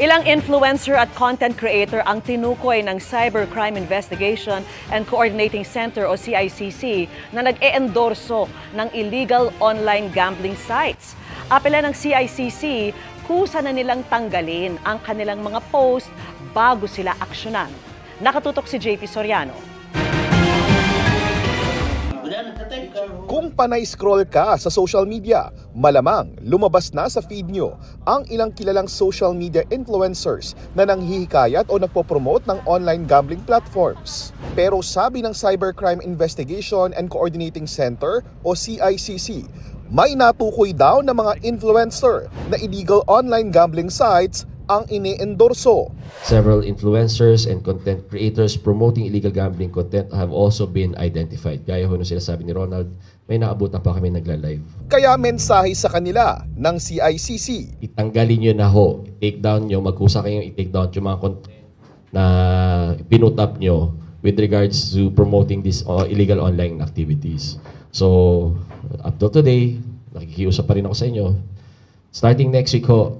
Ilang influencer at content creator ang tinukoy ng Cybercrime Investigation and Coordinating Center o CICC na nag-e-endorso ng illegal online gambling sites. Apela ng CICC, kusa na nilang tanggalin ang kanilang mga post bago sila aksyonan. Nakatutok si JP Soriano. Kung panay scroll ka sa social media, malamang lumabas na sa feed nyo ang ilang kilalang social media influencers na nanghihikayat o nagpo-promote ng online gambling platforms. Pero sabi ng Cybercrime Investigation and Coordinating Center o CICC, may natukoy daw na mga influencer na illegal online gambling sites ang ini-endorso. Several influencers and content creators promoting illegal gambling content have also been identified. Gaya ho nung sinasabi ni Ronald, may naabutan pa kami nagla-live. Kaya mensahe sa kanila ng CICC. Itanggalin nyo na ho, take down nyo, magkusa kayong i-take down yung mga content na pinutap nyo with regards to promoting these illegal online activities. So, up till today, nakikiusap pa rin ako sa inyo. Starting next week ho,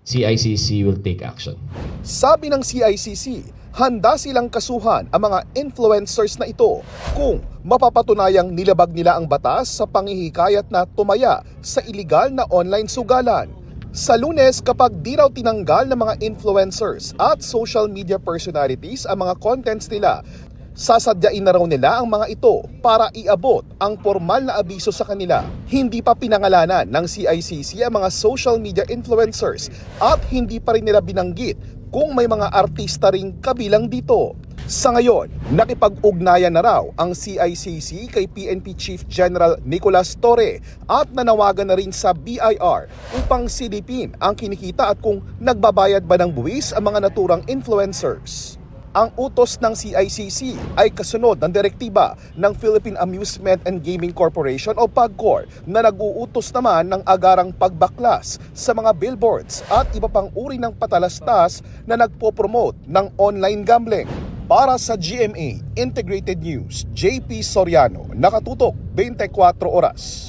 CICC will take action. Sabi ng CICC, handa silang kasuhan ang mga influencers na ito kung mapapatunayang nilabag nila ang batas sa panghihikayat na tumaya sa iligal na online sugalan. Sa Lunes, kapag di raw tinanggal ng mga influencers at social media personalities ang mga contents nila, sasadyain na raw nila ang mga ito para iabot ang formal na abiso sa kanila. Hindi pa pinangalanan ng CICC ang mga social media influencers at hindi pa rin nila binanggit kung may mga artista ring kabilang dito. Sa ngayon, nakipag-ugnayan na raw ang CICC kay PNP Chief General Nicolas Torre at nanawagan na rin sa BIR upang silipin ang kinikita at kung nagbabayad ba ng buwis ang mga naturang influencers. Ang utos ng CICC ay kasunod ng direktiba ng Philippine Amusement and Gaming Corporation o PAGCOR na nag-uutos naman ng agarang pagbaklas sa mga billboards at iba pang uri ng patalastas na nagpo-promote ng online gambling. Para sa GMA Integrated News, JP Soriano, nakatutok 24 oras.